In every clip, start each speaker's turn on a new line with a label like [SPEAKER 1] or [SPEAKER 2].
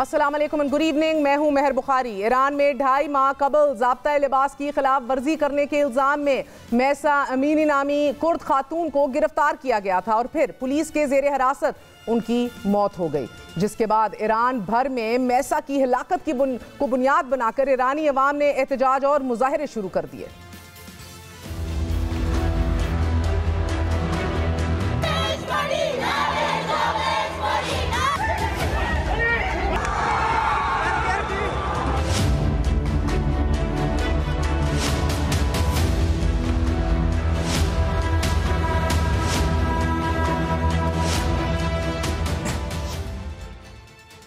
[SPEAKER 1] अस्सलाम वालेकुम and good evening. मैं हूं मेहर बुखारी। ईरान में 2.5 माह कबल ज़ाब्ता लिबास की खिलाफ वर्जी करने के इल्ज़ाम में मैसा अमीनी नामी कुर्द खातून को गिरफ्तार किया गया था और फिर पुलिस के जेर हिरासत उनकी मौत हो गई, जिसके बाद ईरान भर में मैसा की हिलाकत को बुनियाद बनाकर ईरानी अवाम ने एहतजाज और मुजाहरे शुरू कर दिए।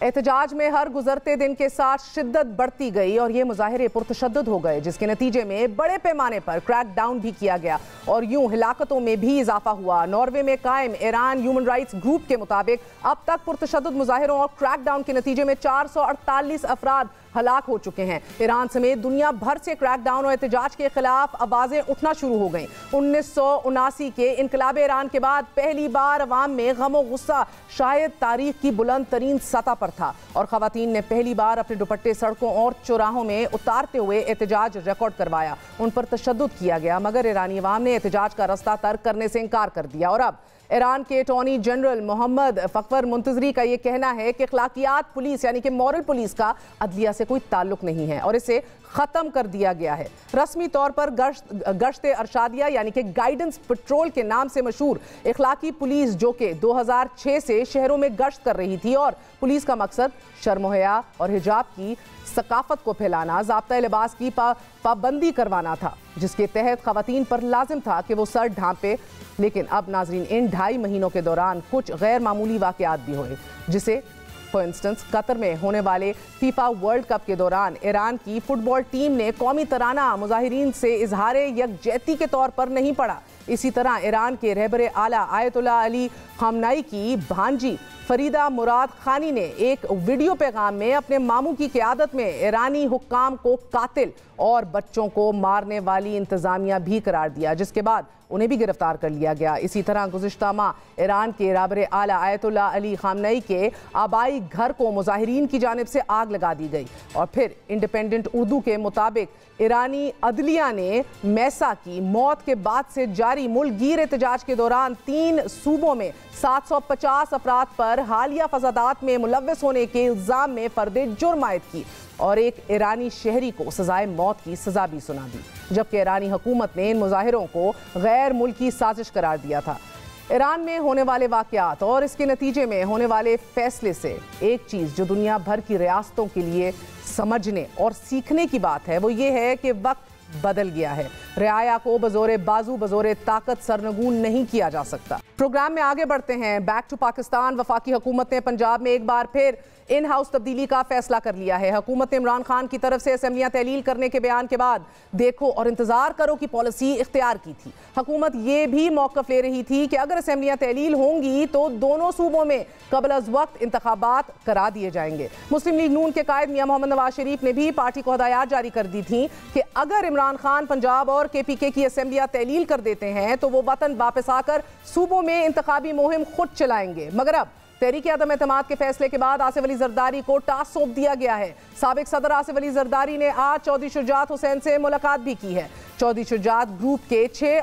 [SPEAKER 1] एहतजाज में हर गुजरते दिन के साथ शिद्दत बढ़ती गई और ये मुजाहिरे पुरतशद्दुद हो गए, जिसके नतीजे में बड़े पैमाने पर क्रैक डाउन भी किया गया और यूं हिलाकतों में भी इजाफा हुआ। नॉर्वे में कायम ईरान ह्यूमन राइट्स ग्रुप के मुताबिक अब तक पुरतशद्दुद मुजाहिरों और क्रैक डाउन के नतीजे में 448 अफराद हलाक हो चुके हैं। ईरान समेत दुनिया भर से क्रैकडाउन और एहतजाज के खिलाफ आवाजें उठना शुरू हो गईं। 1979 के इनकलाब ईरान के बाद पहली बार अवाम में गम और गुस्सा शायद तारीख की बुलंद तरीन सतह पर था और खवातीन ने पहली बार अपने दुपट्टे सड़कों और चौराहों में उतारते हुए एहतजाज रिकॉर्ड करवाया। उन पर तशद्दुद किया गया, मगर ईरानी अवाम ने एहतजाज का रास्ता तर्क करने से इनकार कर दिया और अब ईरान के अटॉर्नी जनरल मोहम्मद फखर मुंतजरी का यह कहना है कि अखलाकियात पुलिस यानी कि मॉरल पुलिस का अदलिया से कोई ताल्लुक नहीं है और इसे ख़त्म कर दिया गया है। रस्मी तौर पर गश्त अरशादिया यानी कि गाइडेंस पेट्रोल के नाम से मशहूर इखलाकी पुलिस, जो कि 2006 से शहरों में गश्त कर रही थी और पुलिस का मकसद शर्म-ओ-हया और हिजाब की सकाफत को फैलाना, ज़ाब्ता लिबास की पाबंदी करवाना था, जिसके तहत खवातीन पर लाजिम था कि वो सर ढांपे। लेकिन अब नाजरीन, इन 2.5 महीनों के दौरान कुछ गैर मामूली वाक़यात भी हुए, जिसे फॉर इंस्टेंस कतर में होने वाले फीफा वर्ल्ड कप के दौरान ईरान की फुटबॉल टीम ने कौमी तराना मुजाहिरीन से इजहारे यकजहती के तौर पर नहीं पढ़ा। इसी तरह ईरान के रहबरे आला आयतुल्लाह अली खामनाई की भांजी फरीदा मुराद खानी ने एक वीडियो पैगाम में अपने मामू की क़यादत में ईरानी हुक्काम को कातिल और बच्चों को मारने वाली इंतज़ामिया भी करार दिया, जिसके बाद उन्हें भी गिरफ्तार कर लिया गया। इसी तरह गुज़िश्ता माह ईरान के रहबरे आला आयतुल्लाह अली खामनाई के आबाई घर को मुजाहिरीन की जानिब से आग लगा दी गई और फिर इंडिपेंडेंट उर्दू के मुताबिक ईरानी अदलिया ने मैसा की मौत के बाद से जारी मुल्कगीर एहतजाज के दौरान 3 सूबों में 750 अफराद पर हालिया फसादात में मुलव्वस होने के इल्ज़ाम में फर्दे जुर्म आयद की और एक ईरानी शहरी को सजाए मौत की सजा भी सुना दी, जबकि ईरानी हुकूमत ने इन मुजाहिरों को गैर मुल्की साजिश करार दिया था। ईरान में होने वाले वाक़यात और इसके नतीजे में होने वाले फैसले से एक चीज़ जो दुनिया भर की रियासतों के लिए समझने और सीखने की बात है, वो ये है कि वक्त बदल गया है। रियाया को बजोरे बाजू बजोरे ताकत सरनगून नहीं किया जा सकता। प्रोग्राम में आगे बढ़ते हैं। Back to Pakistan. वफाकी हुकूमत ने पंजाब में एक बार फिर इन हाउस तब्दीली का फैसला कर लिया है। हुकूमत ने इमरान खान की तरफ से असेंबलियां तहलील करने के बयान के बाद देखो और इंतजार करो की पॉलिसी इख्तियार की थी। हुकूमत ये भी मौक़िफ़ ले रही थी कि अगर असेंबलियां तहलील होंगी तो दोनों सूबों में कबल अज़ वक्त इंतखाबात करा दिए जाएंगे। मुस्लिम लीग नून के कायद मियां मोहम्मद नवाज शरीफ ने भी पार्टी को हदायत जारी कर दी थी कि अगर इमरान खान पंजाब और KPK की असेंबलियां तहलील कर देते हैं तो वो वतन वापस आकर सूबों में इंतखाबी मुहिम खुद चलाएंगे। मगर अब तहरीक अदम एतमाद के फैसले के बाद आसिफ अली जरदारी को टास्क सौंप दिया गया है। साबिक सदर आसिफ अली जरदारी ने आज चौधरी शुजात हुसैन से मुलाकात भी की है। चौधरी शुजात ग्रुप के 6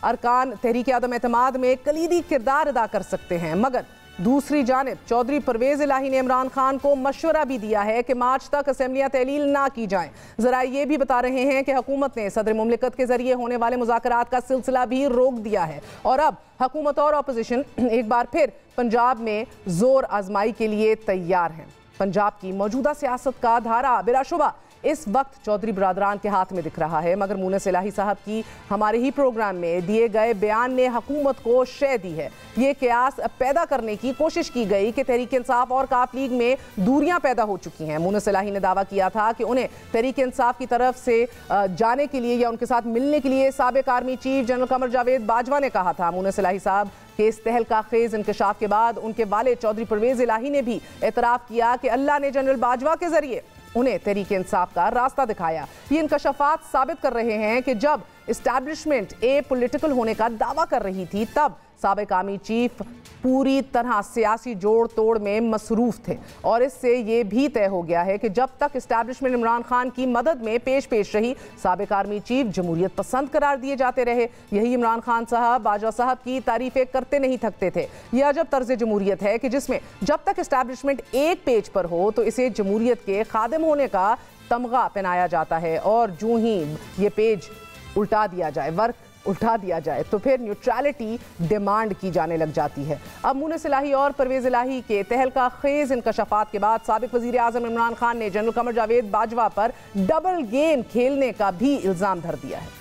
[SPEAKER 1] अरकान तहरीक अदम एतमाद में कलीदी किरदार अदा कर सकते हैं, मगर दूसरी जानिब चौधरी परवेज इलाही ने इमरान खान को मशवरा भी दिया है कि मार्च तक असेंबलियां तहलील ना की जाएं। जरा ये भी बता रहे हैं कि हुकूमत ने सदर मुमलिकत के जरिए होने वाले मुज़ाकरात का सिलसिला भी रोक दिया है और अब हुकूमत और अपोजिशन एक बार फिर पंजाब में जोर आजमाई के लिए तैयार हैं। पंजाब की मौजूदा सियासत का धारा बिलाशुबा इस वक्त चौधरी बरादरान के हाथ में दिख रहा है, मगर मुनस इलाही साहब की हमारे ही प्रोग्राम में दिए गए बयान ने हुकूमत को शय दी है। ये कयास पैदा करने की कोशिश की गई कि तहरीक इंसाफ और काफ लीग में दूरियां पैदा हो चुकी हैं। मुनस इलाही ने दावा किया था कि उन्हें तहरीक इंसाफ की तरफ से जाने के लिए या उनके साथ मिलने के लिए साबिक army chief general Qamar Javed Bajwa ने कहा था। मुनस इलाही साहब के इस तहलका खेज इंकशाफ के बाद उनके वालिद चौधरी परवेज इलाही ने भी एतराफ़ किया कि अल्लाह ने जनरल बाजवा के जरिए उन्हें तहरीक इंसाफ का रास्ता दिखाया। ये इंकशाफात साबित कर रहे हैं कि जब इस्टेब्लिशमेंट ए पॉलिटिकल होने का दावा कर रही थी, तब साबिक आर्मी चीफ पूरी तरह सियासी जोड़ तोड़ में मसरूफ थे और इससे ये भी तय हो गया है कि जब तक एस्टैब्लिशमेंट इमरान खान की मदद में पेश रही, साबिक आर्मी चीफ जमहूरियत पसंद करार दिए जाते रहे। यही इमरान खान साहब बाजवा साहब की तारीफें करते नहीं थकते थे। यह अजब तर्ज जमहूरियत है कि जिसमें जब तक एस्टैब्लिशमेंट एक पेज पर हो तो इसे जमहूरियत के खादिम होने का तमगा पहनाया जाता है और जो ही ये पेज उल्टा दिया जाए, वर्क उल्टा दिया जाए, तो फिर न्यूट्रलिटी डिमांड की जाने लग जाती है। अब मुनीस इलाही और परवेज इलाही के तहलका खेज इंकशाफात के बाद साबिक वजीर आजम इमरान खान ने जनरल कमर जावेद बाजवा पर डबल गेम खेलने का भी इल्जाम धर दिया है।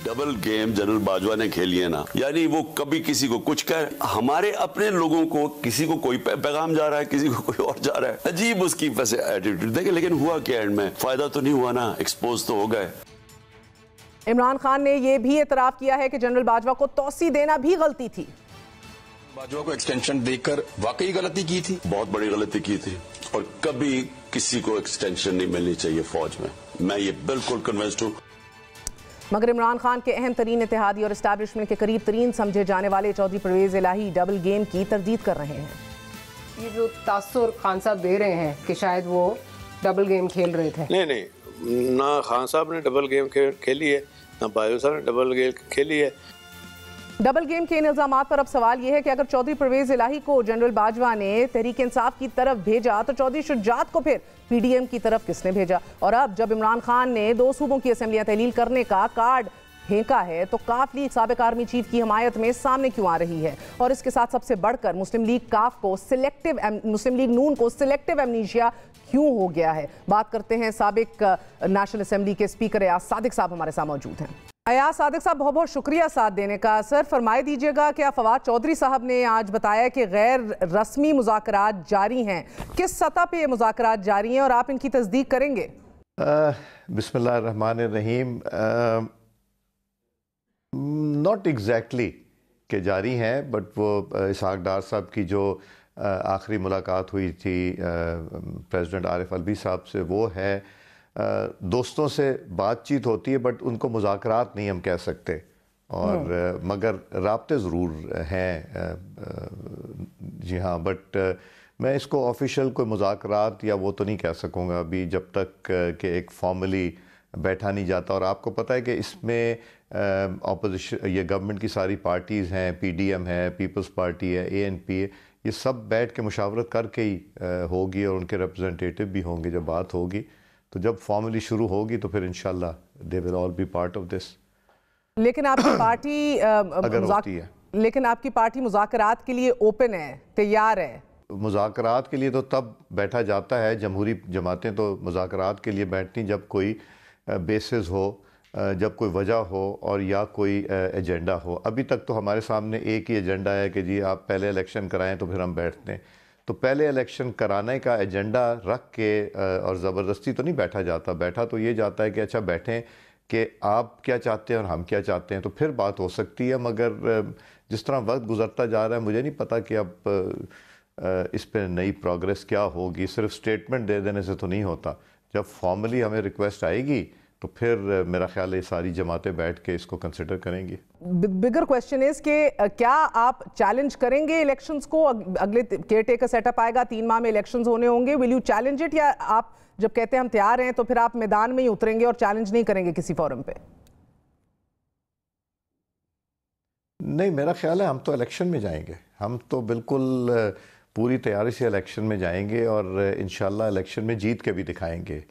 [SPEAKER 2] डबल गेम जनरल बाजवा ने खेली है ना, यानी वो कभी किसी को कुछ कह, हमारे अपने लोगों को किसी को कोई पैगाम जा रहा है, किसी को कोई और जा रहा है। अजीब उसकी वैसे एटीट्यूड देखे, लेकिन हुआ क्या एंड में? फायदा तो नहीं हुआ ना, एक्सपोज तो हो गए।
[SPEAKER 1] इमरान खान ने यह भी एतराफ किया है कि जनरल बाजवा को तौसी देना भी गलती थी।
[SPEAKER 3] बाजवा को एक्सटेंशन देकर वाकई गलती की थी,
[SPEAKER 2] बहुत बड़ी गलती की थी और कभी किसी को एक्सटेंशन नहीं मिलनी चाहिए फौज में, मैं ये बिल्कुल कन्विंस्ड हूँ।
[SPEAKER 1] मगर इमरान खान के अहम तरीन इत्तेहादी और एस्टैब्लिशमेंट के करीब तरीन समझे जाने वाले चौधरी परवेज इलाही डबल गेम की तरदीद कर रहे हैं।
[SPEAKER 4] ये जो तासुर खान साहब दे रहे हैं कि शायद वो डबल गेम खेल रहे थे,
[SPEAKER 5] नहीं, ना खान साहब ने डबल गेम खेली है, ना बाजवा साहब ने डबल गेम खेली है।
[SPEAKER 1] डबल गेम के इन इल्जामात पर अब सवाल यह है कि अगर चौधरी परवेज इलाही को जनरल बाजवा ने तहरीक इंसाफ की तरफ भेजा तो चौधरी शुजात को फिर पीडीएम की तरफ किसने भेजा? और अब जब इमरान खान ने 2 सूबों की असेंबलियां तहलील करने का कार्ड फेंका है तो काफ लीग साबिक आर्मी चीफ की हिमायत में सामने क्यों आ रही है? और इसके साथ सबसे बढ़कर मुस्लिम लीग नून को सिलेक्टिव एमनीशिया क्यों हो गया है? बात करते हैं साबिक नेशनल असेंबली के स्पीकर अयाज सादिक साहब हमारे साथ मौजूद हैं। अयाज सादिक साहब, बहुत बहुत शुक्रिया साथ देने का। सर, फरमाए दीजिएगा कि फवाद चौधरी साहब ने आज बताया कि गैर रस्मी मुज़ाकरात जारी हैं, किस सतह पे ये मुज़ाकरात जारी हैं और आप इनकी तस्दीक करेंगे?
[SPEAKER 6] बिस्मिल्लाहिर्रहमानिर्रहीम, नॉट एग्जैक्टली के जारी हैं, बट वो इसहाक डार साहब की जो आखिरी मुलाकात हुई थी प्रेसिडेंट आरिफ अलवी साहब से, वो है दोस्तों से बातचीत होती है बट उनको मुज़ाकरात नहीं हम कह सकते, और मगर राब्ते ज़रूर हैं। जी हाँ, बट मैं इसको ऑफिशियल कोई मुज़ाकरात या वो तो नहीं कह सकूँगा अभी, जब तक कि एक फॉर्मली बैठा नहीं जाता। और आपको पता है कि इसमें अपोजिशन, ये गवर्नमेंट की सारी पार्टीज़ हैं, पीडीएम है, पीपल्स पार्टी है, एएनपी है, ये सब बैठ के मुशावरत करके ही होगी और उनके रिप्रेजेंटेटिव भी होंगे। जब बात होगी तो जब फॉर्मली शुरू होगी तो फिर इंशाल्लाह they will all B part of this.
[SPEAKER 1] लेकिन आपकी पार्टी
[SPEAKER 6] अगर होती है,
[SPEAKER 1] लेकिन आपकी पार्टी मुज़ाकरात के लिए ओपन है, तैयार है?
[SPEAKER 6] मुज़ाकरात के लिए तो तब बैठा जाता है, जमहूरी जमातें तो मुज़ाकरात के लिए बैठती जब कोई बेसिस हो, जब कोई वजह हो और या कोई एजेंडा हो। अभी तक तो हमारे सामने एक ही एजेंडा है कि जी आप पहले इलेक्शन कराएं तो फिर हम बैठते हैं। तो पहले इलेक्शन कराने का एजेंडा रख के और ज़बरदस्ती तो नहीं बैठा जाता। बैठा तो ये जाता है कि अच्छा बैठें कि आप क्या चाहते हैं और हम क्या चाहते हैं, तो फिर बात हो सकती है। मगर जिस तरह वक्त गुजरता जा रहा है, मुझे नहीं पता कि अब इस पर नई प्रोग्रेस क्या होगी। सिर्फ स्टेटमेंट दे देने से तो नहीं होता। जब फॉर्मली हमें रिक्वेस्ट आएगी तो फिर मेरा ख्याल है सारी जमातें बैठ के इसको कंसिडर करेंगी।
[SPEAKER 1] बिगर क्वेश्चन इज कि क्या आप चैलेंज करेंगे इलेक्शंस को? अगले केयर टेकर सेटअप आएगा, 3 माह में इलेक्शंस होने होंगे, विल यू चैलेंज इट, या आप जब कहते हैं हम तैयार हैं तो फिर आप मैदान में ही उतरेंगे और चैलेंज नहीं करेंगे किसी फोरम पे?
[SPEAKER 6] नहीं, मेरा ख्याल है हम तो इलेक्शन में जाएंगे। हम तो बिल्कुल पूरी तैयारी से इलेक्शन में जाएंगे और इंशाल्लाह इलेक्शन में जीत के भी दिखाएंगे।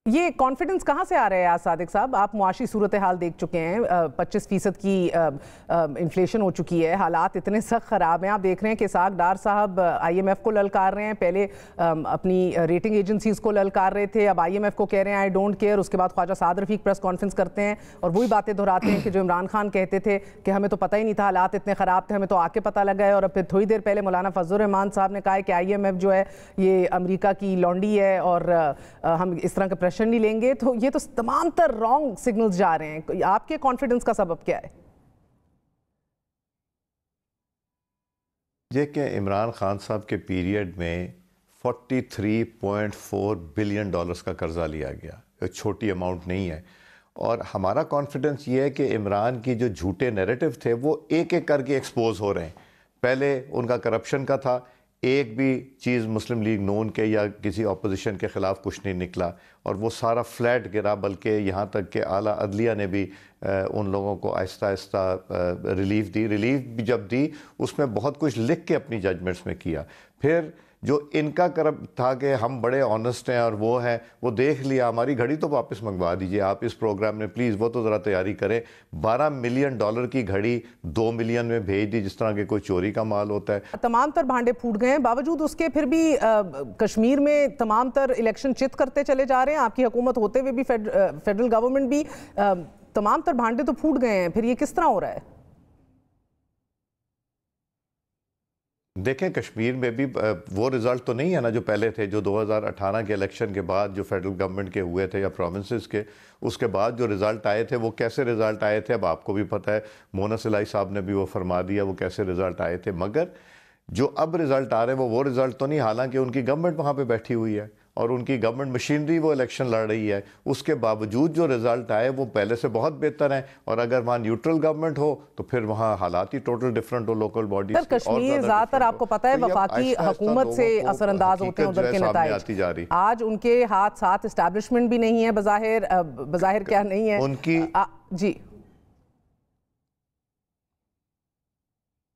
[SPEAKER 1] ये कॉन्फिडेंस कहाँ से आ रहा है आज सादिक साहब? आप मुआशी सूरत हाल देख चुके हैं, 25% की इन्फ्लेशन हो चुकी है, हालात इतने सख्त ख़राब हैं। आप देख रहे हैं कि इसहाक डार साहब IMF को ललकार रहे हैं, पहले अपनी रेटिंग एजेंसीज़ को ललकार रहे थे, अब IMF को कह रहे हैं आई डोंट केयर। उसके बाद ख्वाजा साद रफ़ीक प्रेस कॉन्फ्रेंस करते हैं और वही बातें दोहराते हैं कि जो इमरान खान कहते थे कि हमें तो पता ही नहीं था, हालात इतने ख़राब थे, हमें तो आके पता लगा है। और अब फिर थोड़ी देर पहले मौलाना फजलुर रहमान साहब ने कहा है कि IMF जो है ये अमेरिका की लौंडी है और हम इस तरह का प्रेशर नहीं लेंगे। तो ये तो तमाम तर रॉन्ग सिग्नल्स जा रहे हैं। आपके कॉन्फिडेंस का सबब क्या है?
[SPEAKER 6] ये कि इमरान खान साहब के पीरियड में $43.4 बिलियन का कर्जा लिया गया, एक छोटी अमाउंट नहीं है। और हमारा कॉन्फिडेंस ये है कि इमरान की जो झूठे नैरेटिव थे वो एक एक करके एक्सपोज हो रहे हैं। पहले उनका करप्शन का था, एक भी चीज़ मुस्लिम लीग नून के या किसी अपोजिशन के ख़िलाफ़ कुछ नहीं निकला और वो सारा फ्लैट गिरा, बल्कि यहाँ तक कि आला अदलिया ने भी उन लोगों को आहिस्ता आहिस्ता रिलीफ भी जब दी उसमें बहुत कुछ लिख के अपनी जजमेंट्स में किया। फिर जो इनका करब था कि हम बड़े ऑनेस्ट हैं और वो हैं, वो देख लिया, हमारी घड़ी तो वापस मंगवा दीजिए आप इस प्रोग्राम में प्लीज़, वो तो ज़रा तैयारी करें। $12 मिलियन की घड़ी 2 मिलियन में भेज दी, जिस तरह के कोई चोरी का माल होता है।
[SPEAKER 1] तमाम तर भांडे फूट गए हैं, बावजूद उसके फिर भी कश्मीर में तमाम तर इलेक्शन चित करते चले जा रहे हैं। आपकी हुकूमत होते हुए भी फेडरल गवर्नमेंट भी तमाम तर भांडे तो फूट गए हैं, फिर ये किस तरह हो रहा है?
[SPEAKER 6] देखें, कश्मीर में भी वो रिज़ल्ट तो नहीं है ना जो पहले थे, जो 2018 के इलेक्शन के बाद जो फेडरल गवर्नमेंट के हुए थे या प्रोविंसेस के, उसके बाद जो रिज़ल्ट आए थे वो कैसे रिज़ल्ट आए थे अब आपको भी पता है। मोनस इलाही साहब ने भी वो फरमा दिया वो कैसे रिज़ल्ट आए थे। मगर जो अब रिज़ल्ट आ रहे हैं वो रिज़ल्ट तो नहीं, हालांकि उनकी गवर्नमेंट वहाँ पे बैठी हुई है और उनकी गवर्नमेंट मशीनरी वो इलेक्शन लड़ रही है, उसके बावजूद जो रिज़ल्ट आए वो पहले से बहुत बेहतर हैं। और अगर वहाँ न्यूट्रल गवर्नमेंट हो तो फिर वहाँ हालात ही टोटल डिफरेंट हो लोकल बॉडीज।
[SPEAKER 1] सर, कश्मीर ज़्यादातर आपको पता है वफाकी हुकूमत से असरअंदाज होते हैं, उधर के नताइज आज उनके हाथ साथ इस्टेब्लिशमेंट भी नहीं है, बज़ाहिर क्या नहीं है
[SPEAKER 6] उनकी
[SPEAKER 1] जी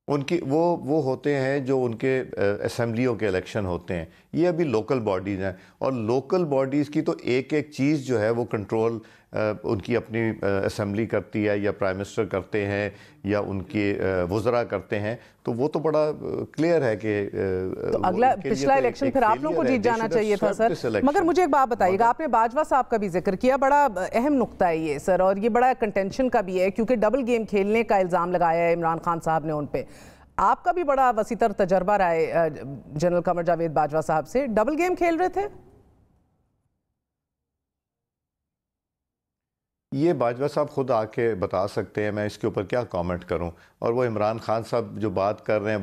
[SPEAKER 6] उनकी वो होते हैं जो उनके असेंबलियों के इलेक्शन होते हैं, ये अभी लोकल बॉडीज़ हैं और लोकल बॉडीज़ की तो एक एक चीज़ जो है वो कंट्रोल उनकी अपनी असेंबली करती है या प्राइम मिनिस्टर करते हैं या उनके वज़रा करते हैं। तो वो तो बड़ा क्लियर है कि
[SPEAKER 1] तो अगला पिछला इलेक्शन फिर आप लोगों को जीत जाना चाहिए था सर। मगर मुझे एक बात बताइएगा, आपने बाजवा साहब का भी जिक्र किया, बड़ा अहम नुक्ता है ये सर, और ये बड़ा कंटेंशन का भी है क्योंकि डबल गेम खेलने का इल्ज़ाम लगाया है इमरान खान साहब ने उन पर। आपका भी बड़ा वसीतर तजर्बा रहा है जनरल कमर जावेद बाजवा साहब से, डबल गेम खेल रहे थे?
[SPEAKER 6] ये बाजवा साहब खुद आके बता सकते हैं, मैं इसके ऊपर क्या कमेंट करूं। और वो इमरान खान साहब जो बात कर रहे हैं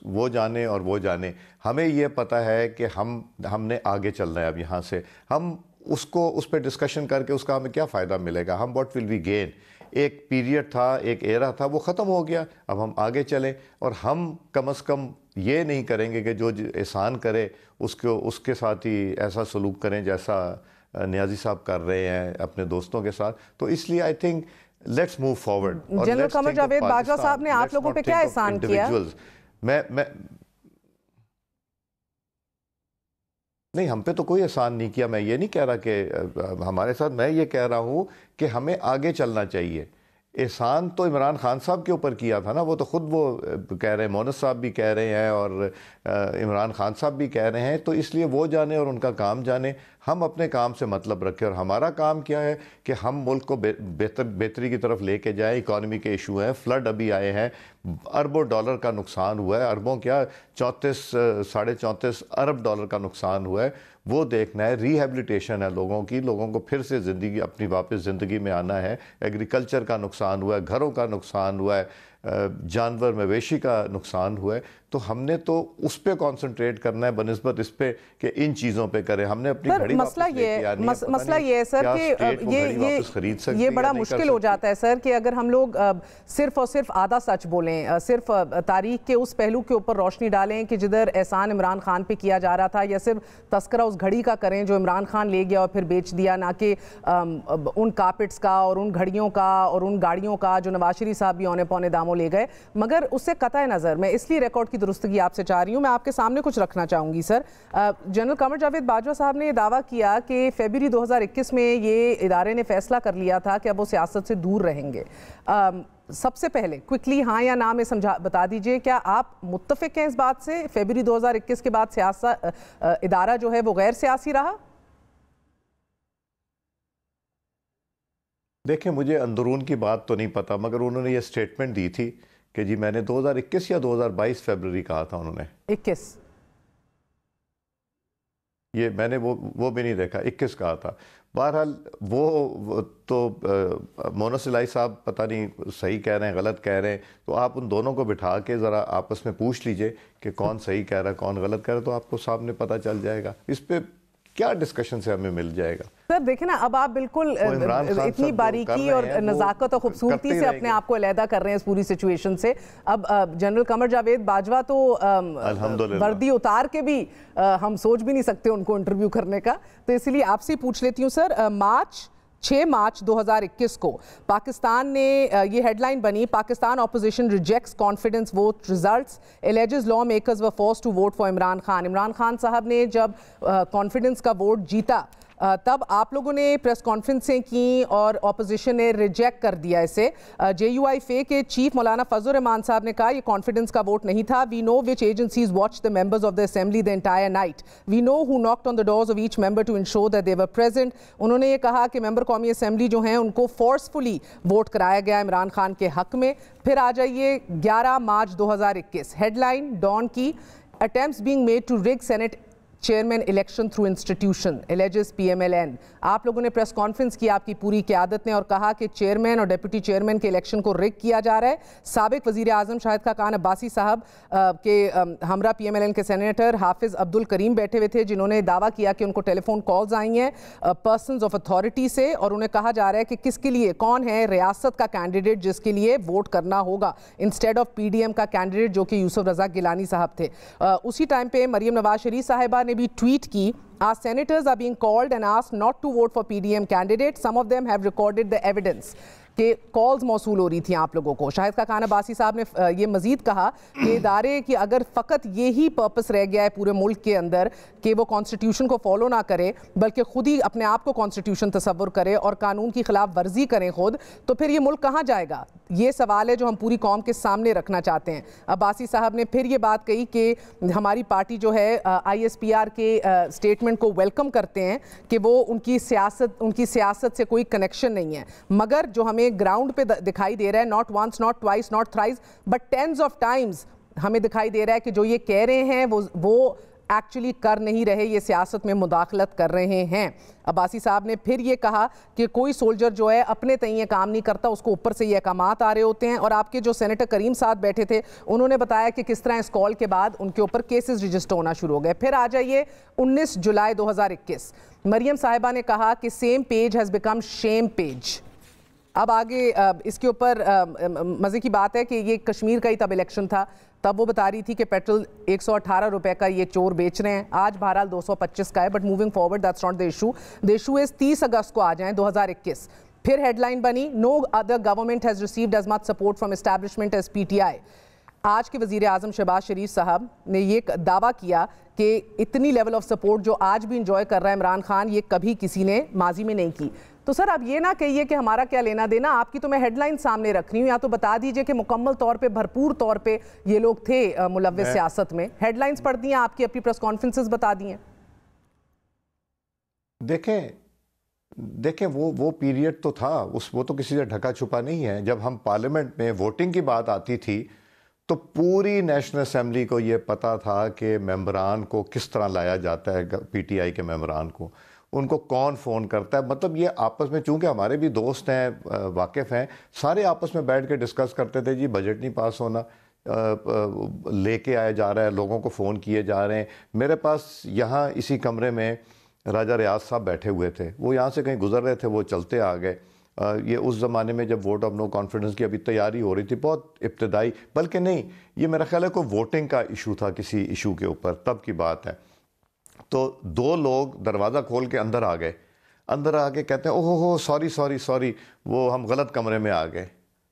[SPEAKER 6] वो जाने और वो जाने। हमें ये पता है कि हमने आगे चलना है। अब यहाँ से हम उस पर डिस्कशन करके उसका हमें क्या फ़ायदा मिलेगा, हम व्हाट विल वी गेन। एक पीरियड था, एक एरा था, वो ख़त्म हो गया, अब हम आगे चलें। और हम कम से कम ये नहीं करेंगे कि जो एहसान करे उसके साथ ही ऐसा सलूक करें जैसा नियाजी साहब कर रहे हैं अपने दोस्तों के साथ। तो इसलिए I think let's move forward.
[SPEAKER 1] General Qamar Javed Bajwa साहब ने आप लोगों पे क्या एहसान किया?
[SPEAKER 6] मैं नहीं, हम पे तो कोई एहसान नहीं किया। मैं ये नहीं कह रहा कि हमारे साथ, मैं ये कह रहा हूँ कि हमें आगे चलना चाहिए। एहसान तो इमरान खान साहब के ऊपर किया था ना, वो तो ख़ुद वो कह रहे हैं, मोनस साहब भी कह रहे हैं और इमरान खान साहब भी कह रहे हैं। तो इसलिए वो जाने और उनका काम जाने, हम अपने काम से मतलब रखें। और हमारा काम क्या है कि हम मुल्क को बेहतरी की तरफ लेके जाएं। इकॉनमी के इशू हैं, फ्लड अभी आए हैं, अरबों डॉलर का नुकसान हुआ है, अरबों क्या 34-34.5 अरब डॉलर का नुकसान हुआ है। वो देखना है, रिहेबिलिटेशन है लोगों की, लोगों को फिर से ज़िंदगी अपनी वापस ज़िंदगी में आना है। एग्रीकल्चर का नुकसान हुआ है, घरों का नुकसान हुआ है, जानवर मवेशी का नुकसान हुआ है। तो हमने तो उस पे कंसंट्रेट करना है बनिस्बत इस पे कि इन चीज़ों पे करें। हमने अपनी घड़ी
[SPEAKER 1] मसला ये है सर कि ये बड़ा मुश्किल हो जाता है सर कि अगर हम लोग सिर्फ और सिर्फ आधा सच बोलें, सिर्फ तारीख के उस पहलू के ऊपर रोशनी डालें कि जिधर एहसान इमरान खान पे किया जा रहा था, या सिर्फ तस्करा उस घड़ी का करें जो इमरान खान ले गया और फिर बेच दिया, ना कि उन कार्पेट्स का और उन घड़ियों का और उन गाड़ियों का जो नवाज शरीफ साहब भी औने पौने दामों ले गए। मगर उससे कतई नज़र, मैं इसलिए रिकॉर्ड की दुरुस्तगी आपसे चाह रही हूँ, मैं आपके सामने कुछ रखना चाहूँगी सर। जनरल कमर जावेद बाजवा साहब ने दावा किया कि फरवरी 2021 में ये इदारे ने फैसला कर लिया था कि अब वो सियासत से दूर रहेंगे। सबसे पहले क्विकली हाँ या ना में बता दीजिए, क्या आप मुत्तफिक हैं इस बात से फरवरी 2021 के बाद सियासत इदारा जो है वो गैर सियासी रहा?
[SPEAKER 6] देखिए, मुझे अंदरून की बात तो नहीं पता, मगर उन्होंने ये स्टेटमेंट दी थी कि जी मैंने 2021 या 2022 फरवरी कहा था उन्होंने।
[SPEAKER 1] 21
[SPEAKER 6] ये मैंने वो भी नहीं देखा, 21 कहा था। बहरहाल वो तो मोनस इलाही साहब पता नहीं सही कह रहे हैं गलत कह रहे हैं, तो आप उन दोनों को बिठा के ज़रा आपस में पूछ लीजिए कि कौन सही कह रहा है कौन गलत कह रहा है, तो आपको सामने पता चल जाएगा। इस पे क्या डिस्कशन से हमें मिल जाएगा?
[SPEAKER 1] सर देखें ना, अब आप बिल्कुल इतनी बारीकी और नज़ाकत और खूबसूरती से अपने आप को अलहदा कर रहे हैं इस पूरी सिचुएशन से। अब जनरल कमर जावेद बाजवा तो वर्दी उतार के भी हम सोच भी नहीं सकते उनको इंटरव्यू करने का, तो इसलिए आपसे पूछ लेती हूँ सर। 6 मार्च 2021 को पाकिस्तान ने ये हेडलाइन बनी, Pakistan opposition rejects confidence vote results, alleges law makers were forced to vote for Imran Khan. Imran Khan साहब ने जब कॉन्फिडेंस का वोट जीता तब आप लोगों ने प्रेस कॉन्फ्रेंसें की और ऑपोजिशन ने रिजेक्ट कर दिया इसे। JUIFA के चीफ मौलाना फजल रहमान साहब ने कहा ये कॉन्फिडेंस का वोट नहीं था। We know which agencies watch the members of the assembly the entire night, we know who knocked on the doors of each member to ensure that they were present. उन्होंने ये कहा कि member कौमी assembly जो हैं उनको forcefully vote कराया गया इमरान खान के हक में। फिर आ जाइए 11 मार्च 2021, हेडलाइन डॉन की, attempts being made to rig senate chairman election through institution alleges PMLN। आप लोगों ने प्रेस कॉन्फ्रेंस की आपकी पूरी क़यादत ने और कहा कि चेयरमैन और डिप्टी चेयरमैन के इलेक्शन को रिग किया जा रहा है। साबिक वज़ीर आज़म शाहिद खाकान अब्बासी साहब के हमरा PMLN के सेनेटर हाफिज़ अब्दुल करीम बैठे हुए थे, जिन्होंने दावा किया कि उनको टेलीफोन कॉल्स आई हैं पर्सनस ऑफ अथॉरिटी से और उन्हें कहा जा रहा है कि किसके लिए, कौन है रियासत का कैंडिडेट जिसके लिए वोट करना होगा इंस्टेड ऑफ PDM का कैंडिडेट जो कि यूसुफ रज़ा गिलानी साहब थे। उसी टाइम पे मरियम नवाज शरीफ साहिबा ने भी ट्वीट की, our senators are being called and asked not to vote for PDM candidates, some of them have recorded the evidence कि कॉल्स मौसूल हो रही थी आप लोगों को। शाहिद खाकान अब्बासी साहब ने ये मजीद कहा कि इदारे की अगर फ़कत यही पर्पस रह गया है पूरे मुल्क के अंदर कि वो कॉन्स्टिट्यूशन को फॉलो ना करे बल्कि खुद ही अपने आप को कॉन्स्टिट्यूशन तस्वुर करे और कानून की खिलाफ वर्जी करें खुद, तो फिर ये मुल्क कहाँ जाएगा? ये सवाल है जो हम पूरी कौम के सामने रखना चाहते हैं। अब्बासी साहब ने फिर ये बात कही कि हमारी पार्टी जो है ISPR के स्टेटमेंट को वेलकम करते हैं कि वो उनकी सियासत से कोई कनेक्शन नहीं है, मगर जो हमें ग्राउंड पे दिखाई दे रहा है, not once not twice not thrice but tens of times हमें दिखाई दे रहा है कि जो ये कह रहे हैं वो एक्चुअली कर नहीं रहे, ये सियासत में मुदाखलत कर रहे हैं। अब्बासी साहब ने फिर ये कहा कि कोई सोल्जर जो है अपने तय काम नहीं करता, उसको ऊपर से ये अहकामात आ रहे होते हैं। और आपके जो सेनेटर करीम साहब बैठे थे उन्होंने बताया कि किस तरह इस कॉल के बाद उनके ऊपर केसेस रजिस्टर होना शुरू हो गए। फिर आ जाइए 19 जुलाई 2021, मरियम साहिबा ने कहा कि same page has become shame page. अब आगे इसके ऊपर मज़े की बात है कि ये कश्मीर का ही तब इलेक्शन था, तब वो बता रही थी कि पेट्रोल 118 रुपए का ये चोर बेच रहे हैं, आज बहरहाल 225 का है, but moving forward that's not the issue. The issue is 30 August को आ जाएं 2021, फिर हेडलाइन बनी, no other government has received as much support from establishment as PTI। आज के वज़ीर आज़म शहबाज शरीफ साहब ने ये दावा किया कि इतनी लेवल ऑफ सपोर्ट जो आज भी इंजॉय कर रहा है इमरान खान, ये कभी किसी ने माजी में नहीं की। तो सर आप ये ना कहिए कि हमारा क्या लेना देना, आपकी तो मैं हेडलाइन सामने रख रही हूँ, या तो बता दीजिए कि मुकम्मल तौर पे भरपूर तौर पे ये लोग थे मुलव्विस सियासत में। हेडलाइंस पढ़ दी हैं आपकी, अपनी प्रेस कॉन्फ्रेंसेस बता दी हैं।
[SPEAKER 6] देखें वो पीरियड तो था, वो तो किसी से ढका छुपा नहीं है। जब हम पार्लियामेंट में वोटिंग की बात आती थी तो पूरी नेशनल असेंबली को ये पता था कि मेंबरान को किस तरह लाया जाता है, PTI के मेंबरान को, उनको कौन फ़ोन करता है। मतलब ये आपस में, चूँकि हमारे भी दोस्त हैं, वाकिफ़ हैं, सारे आपस में बैठ के डिस्कस करते थे, जी बजट नहीं पास होना, लेके आया जा रहा है, लोगों को फ़ोन किए जा रहे हैं। मेरे पास यहाँ इसी कमरे में राजा रियाज साहब बैठे हुए थे, वो यहाँ से कहीं गुजर रहे थे, वो चलते आ गए। ये उस ज़माने में जब वोट ऑफ नो कॉन्फिडेंस की अभी तैयारी हो रही थी, बहुत इब्तदाई, बल्कि नहीं, ये मेरा ख्याल है कोई वोटिंग का इशू था, किसी इशू के ऊपर, तब की बात है। तो 2 लोग दरवाज़ा खोल के अंदर आ गए, अंदर आके कहते हैं ओहो सॉरी वो हम गलत कमरे में आ गए।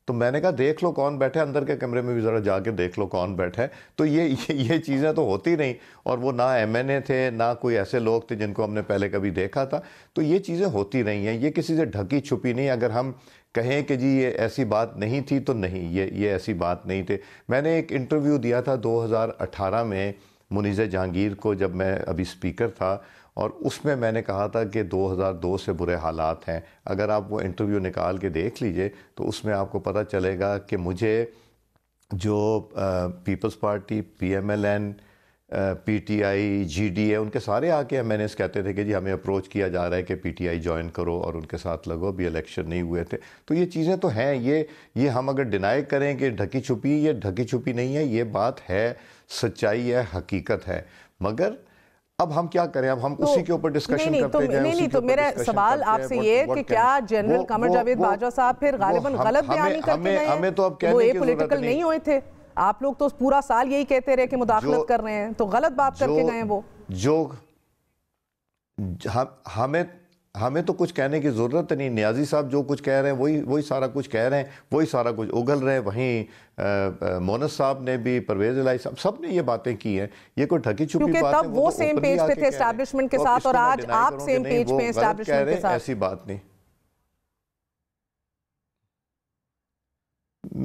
[SPEAKER 6] तो मैंने कहा देख लो कौन बैठा है, अंदर के कमरे में भी ज़रा जाके देख लो कौन बैठा है। तो ये चीज़ें तो होती नहीं, और वो ना MNA थे ना कोई ऐसे लोग थे जिनको हमने पहले कभी देखा था। तो ये चीज़ें होती नहीं हैं, ये किसी से ढकी छुपी नहीं। अगर हम कहें कि जी ये ऐसी बात नहीं थी तो नहीं, ये ऐसी बात नहीं थे। मैंने एक इंटरव्यू दिया था 2018 में मुनीज़ जहांगीर को, जब मैं अभी स्पीकर था, और उसमें मैंने कहा था कि 2002 से बुरे हालात हैं। अगर आप वो इंटरव्यू निकाल के देख लीजिए तो उसमें आपको पता चलेगा कि मुझे जो People's Party, PMLN, PTI, GDA, उनके सारे आके MNAs कहते थे कि जी हमें अप्रोच किया जा रहा है कि PTI ज्वाइन करो और उनके साथ लगो, अभी इलेक्शन नहीं हुए थे। तो ये चीज़ें तो हैं, ये हम अगर डिनाई करें कि ढकी छुपी, ये ढकी छुपी नहीं है, ये बात है, सच्चाई है, हकीकत है। मगर अब हम क्या करें, अब हम उसी के ऊपर डिस्कशन करते जाएं।
[SPEAKER 1] नहीं, तो मेरा सवाल आपसे ये कि क्या जनरल कमर जावेद बाजवा साहब फिर गालिबन गलत बयानी करके गए हैं?
[SPEAKER 6] हमें तो अब कहने
[SPEAKER 1] वो
[SPEAKER 6] की
[SPEAKER 1] एपॉलिटिकल नहीं हुए थे। आप लोग तो पूरा साल यही कहते रहे कि मुदाखलत कर रहे हैं, तो गलत बात करके गए हैं वो। हमें तो कुछ कहने की जरूरत नहीं। नियाजी साहब जो कुछ कह रहे हैं वही सारा कुछ कह रहे हैं, वही सारा कुछ उगल रहे हैं। वहीं मोनस साहब ने भी, परवेज इलाही साहब, सब ने ये बातें की हैं। ये कोई ढकी छुपी बात है? तब वो सेम पेज पे थे एस्टैब्लिशमेंट के साथ, और आज आप सेम पेज पे एस्टैब्लिशमेंट के साथ।
[SPEAKER 6] ऐसी बात नहीं।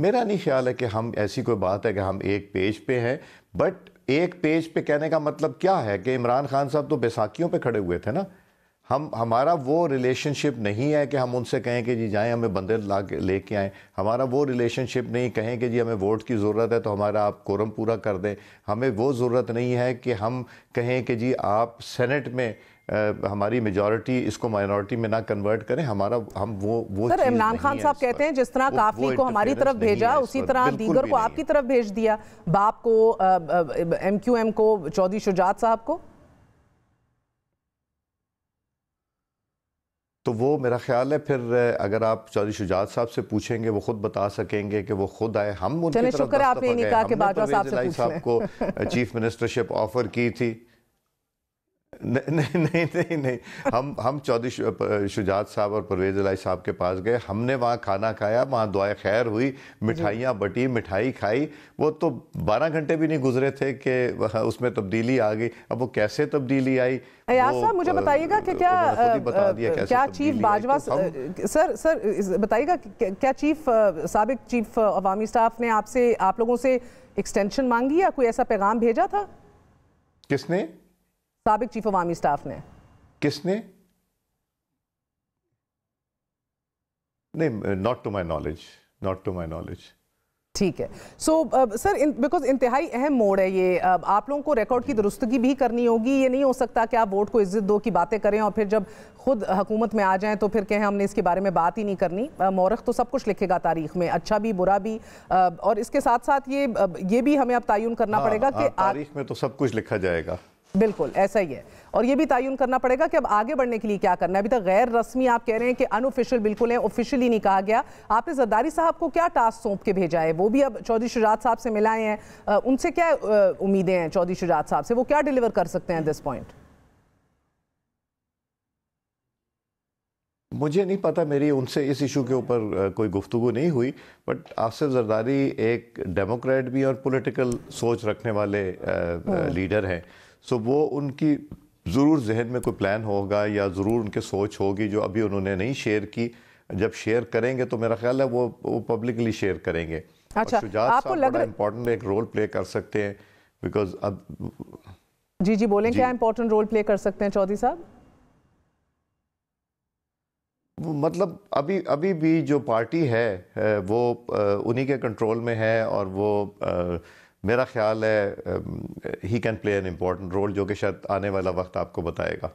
[SPEAKER 6] मेरा नहीं ख्याल है कि हम, ऐसी कोई बात है कि हम एक पेज पे हैं। बट एक पेज पे कहने का मतलब क्या है कि इमरान खान साहब तो बैसाखियों पे खड़े हुए थे ना। हमारा वो रिलेशनशिप नहीं है कि हम उनसे कहें कि जी जाएं हमें बंदे ला के लेके आएँ। हमारा वो रिलेशनशिप नहीं, कहें कि जी हमें वोट की ज़रूरत है तो हमारा आप कोरम पूरा कर दें। हमें वो ज़रूरत नहीं है कि हम कहें कि जी आप सेनेट में हमारी मेजॉरिटी इसको माइनॉरिटी में ना कन्वर्ट करें। हम वो
[SPEAKER 1] सर, इमरान खान साहब कहते हैं जिस तरह काफली को हमारी तरफ भेजा उसी तरह दीगर को आपकी तरफ भेज दिया, बाप को, MQM को, चौधरी शुजात साहब को।
[SPEAKER 6] तो वो मेरा ख्याल है फिर अगर आप चौधरी शुजात साहब से पूछेंगे वो खुद बता सकेंगे कि वो खुद आए। हम उनकी तरफ
[SPEAKER 1] शुक्र आपने नहीं कहा कि बाजवा साहब
[SPEAKER 6] साहब को चीफ मिनिस्टरशिप ऑफर की थी। नहीं, हम चौधरी शुजात साहब और परवेज इलाही साहब के पास गए। हमने वहाँ खाना खाया, वहाँ दुआए खैर हुई, मिठाइयाँ बटी, मिठाई खाई। वो तो 12 घंटे भी नहीं गुजरे थे कि उसमें तब्दीली आ गई। अब वो कैसे तब्दीली आई,
[SPEAKER 1] अयाज साहब मुझे बताइएगा कि क्या चीफ बाजवा सर बताइएगा क्या साबिक चीफ अवामी स्टाफ ने आप लोगों से एक्सटेंशन मांगी या कोई ऐसा पैगाम भेजा था?
[SPEAKER 6] किसने?
[SPEAKER 1] साबिक चीफ अवामी स्टाफ ने।
[SPEAKER 6] किसने? नहीं, नॉट टू माई नॉलेज।
[SPEAKER 1] ठीक है। सो सर, बिकॉज इंतहाई अहम मोड़ है ये। आप लोगों को रिकॉर्ड की दुरुस्तगी भी करनी होगी। ये नहीं हो सकता कि आप वोट को इज्जत दो की बातें करें और फिर जब खुद हुकूमत में आ जाएं तो फिर कहें हमने इसके बारे में बात ही नहीं करनी। मौरख तो सब कुछ लिखेगा तारीख में, अच्छा भी बुरा भी। और इसके साथ साथ ये भी हमें अब तायुन करना पड़ेगा कि
[SPEAKER 6] तारीख में तो सब कुछ लिखा जाएगा।
[SPEAKER 1] बिल्कुल ऐसा ही है। और ये भी तायुन करना पड़ेगा कि अब आगे बढ़ने के लिए क्या करना है। अभी तक गैर रस्मी आप कह रहे हैं कि अनऑफिशियल बिल्कुल है, ऑफिशियली नहीं कहा गया। आपने जरदारी साहब को क्या टास्क सौंप के भेजा है? वो भी अब चौधरी शुजात साहब से मिलाए हैं, उनसे क्या उम्मीदें हैं चौधरी शुजात साहब से? वो क्या डिलीवर कर सकते हैं एट दिस पॉइंट?
[SPEAKER 6] मुझे नहीं पता, मेरी उनसे इस इशू के ऊपर कोई गुफ्तगू नहीं हुई। बट आसिफ जरदारी एक डेमोक्रेट भी और पॉलिटिकल सोच रखने वाले लीडर हैं। सो वो उनकी ज़रूर जहन में कोई प्लान होगा या ज़रूर उनके सोच होगी जो अभी उन्होंने नहीं शेयर की। जब शेयर करेंगे तो मेरा ख्याल है वो पब्लिकली शेयर करेंगे।
[SPEAKER 1] अच्छा,
[SPEAKER 6] आपको लग रहा है इम्पोर्टेंट एक रोल प्ले कर सकते हैं बिकॉज अब
[SPEAKER 1] जी बोलें, क्या इम्पोर्टेंट रोल प्ले कर सकते हैं चौधरी साहब?
[SPEAKER 6] मतलब अभी भी जो पार्टी है वो उन्हीं के कंट्रोल में है और वो मेरा ख्याल है he can play an important role जो कि शायद आने वाला वक्त आपको बताएगा।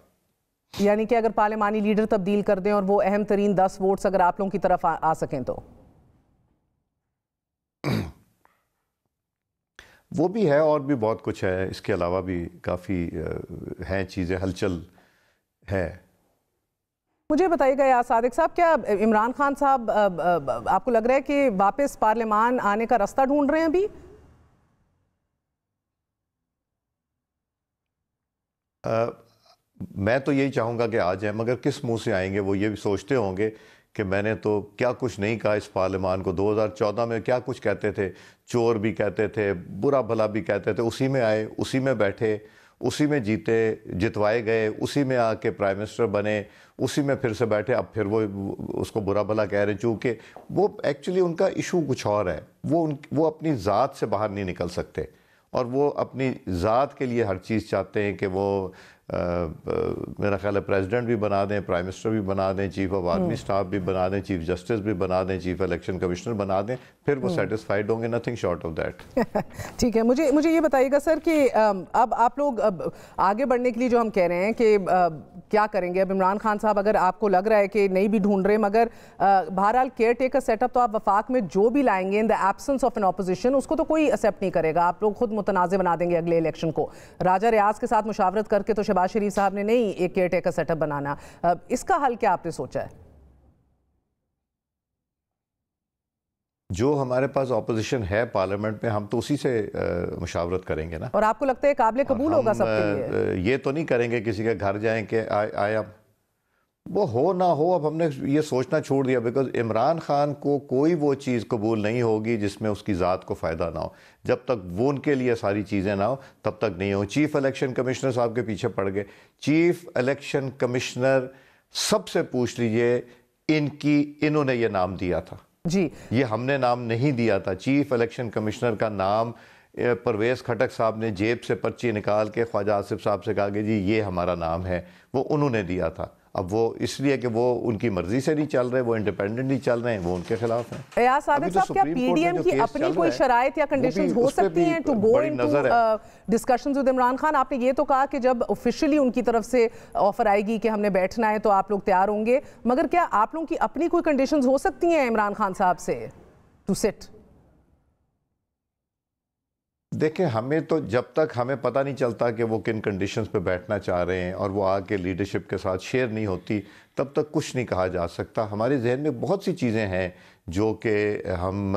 [SPEAKER 1] यानी कि अगर पार्लिमानी लीडर तब्दील कर दें और वो अहम तरीन 10 वोट्स अगर आप लोगों की तरफ आ सकें तो
[SPEAKER 6] वो भी है और भी बहुत कुछ है। इसके अलावा भी काफ़ी हैं चीज़ें, हलचल है।
[SPEAKER 1] मुझे बताइएगा यार सादिक साहब, क्या इमरान खान साहब आपको लग रहा है कि वापस पार्लियामान आने का रास्ता ढूंढ रहे हैं अभी?
[SPEAKER 6] मैं तो यही चाहूँगा कि आ जाए, मगर किस मुंह से आएंगे? वो ये भी सोचते होंगे कि मैंने तो क्या कुछ नहीं कहा इस पार्लियामान को। 2014 में क्या कुछ कहते थे, चोर भी कहते थे, बुरा भला भी कहते थे। उसी में आए, उसी में बैठे, उसी में जीते, जितवाए गए, उसी में आके प्राइम मिनिस्टर बने, उसी में फिर से बैठे। अब फिर वो उसको बुरा भला कह रहे हैं, चूँकि वो एक्चुअली उनका इशू कुछ और है। वो अपनी ज़ात से बाहर नहीं निकल सकते और वो अपनी ज़ात के लिए हर चीज़ चाहते हैं कि वो मेरा ख्याल है प्रेसिडेंट भी बना दें, प्राइम मिनिस्टर भी बना दें, चीफ ऑफ आर्मी स्टाफ भी बना दें, चीफ जस्टिस भी बना दें, चीफ इलेक्शन कमिश्नर बना दें, फिर वो सेटिस्फाइड होंगे, नथिंग शॉर्ट ऑफ दैट।
[SPEAKER 1] ठीक है, मुझे ये बताइएगा सर कि अब आप लोग अब आगे बढ़ने के लिए जो हम कह रहे हैं कि क्या करेंगे। अब इमरान खान साहब अगर आपको लग रहा है कि नहीं भी ढूंढ रहे, मगर बहरहाल केयर टेकर सेटअप तो आप वफाक में जो भी लाएंगे in the absence of an opposition, उसको तो कोई एक्सेप्ट नहीं करेगा। आप लोग खुद मुतनाज़ बना देंगे अगले इलेक्शन को। राजा रियाज के साथ मुशावरत करके तो शहबाज शरीफ साहब ने नहीं एक केयर टेकर सेटअप बनाना। इसका हल क्या आपने सोचा है?
[SPEAKER 6] जो हमारे पास ऑपोजिशन है पार्लियामेंट में, हम तो उसी से मुशावरत करेंगे ना।
[SPEAKER 1] और आपको लगता है काबिल कबूल होगा सबके लिए?
[SPEAKER 6] ये तो नहीं करेंगे किसी के घर जाएं कि आया वो हो ना हो। अब हमने ये सोचना छोड़ दिया, बिकॉज इमरान खान को कोई वो चीज़ कबूल नहीं होगी जिसमें उसकी ज़ात को फ़ायदा ना हो। जब तक वो उनके लिए सारी चीज़ें ना हो तब तक नहीं हो। चीफ इलेक्शन कमिश्नर साहब के पीछे पड़ गए। चीफ इलेक्शन कमिश्नर सबसे पूछ लीजिए, इन्होंने ये नाम दिया था
[SPEAKER 1] जी, ये
[SPEAKER 6] हमने नाम नहीं दिया था। चीफ इलेक्शन कमिश्नर का नाम परवेज़ खटक साहब ने जेब से पर्ची निकाल के ख्वाजा आसिफ साहब से कहा कि जी ये हमारा नाम है, वो उन्होंने दिया था। अब वो इसलिए कि वो उनकी मर्जी से नहीं चल रहे, वो इंडिपेंडेंट नहीं चल रहे हैं, वो उनके खिलाफ हैं।
[SPEAKER 1] एयाज सादिक साहब, क्या पीडीएम की अपनी कोई शराइत या कंडीशंस हो सकती हैं to go into discussions with Imran Khan? आपने ये तो कहा कि जब ऑफिशियली उनकी तरफ से ऑफर आएगी कि हमने बैठना है तो आप लोग तैयार होंगे, मगर क्या आप लोगों की अपनी कोई कंडीशंस हो सकती हैं इमरान खान साहब से टू सिट?
[SPEAKER 6] देखें, हमें तो जब तक हमें पता नहीं चलता कि वो किन कंडीशंस पे बैठना चाह रहे हैं और वो आके लीडरशिप के साथ शेयर नहीं होती, तब तक कुछ नहीं कहा जा सकता। हमारे जहन में बहुत सी चीज़ें हैं जो कि हम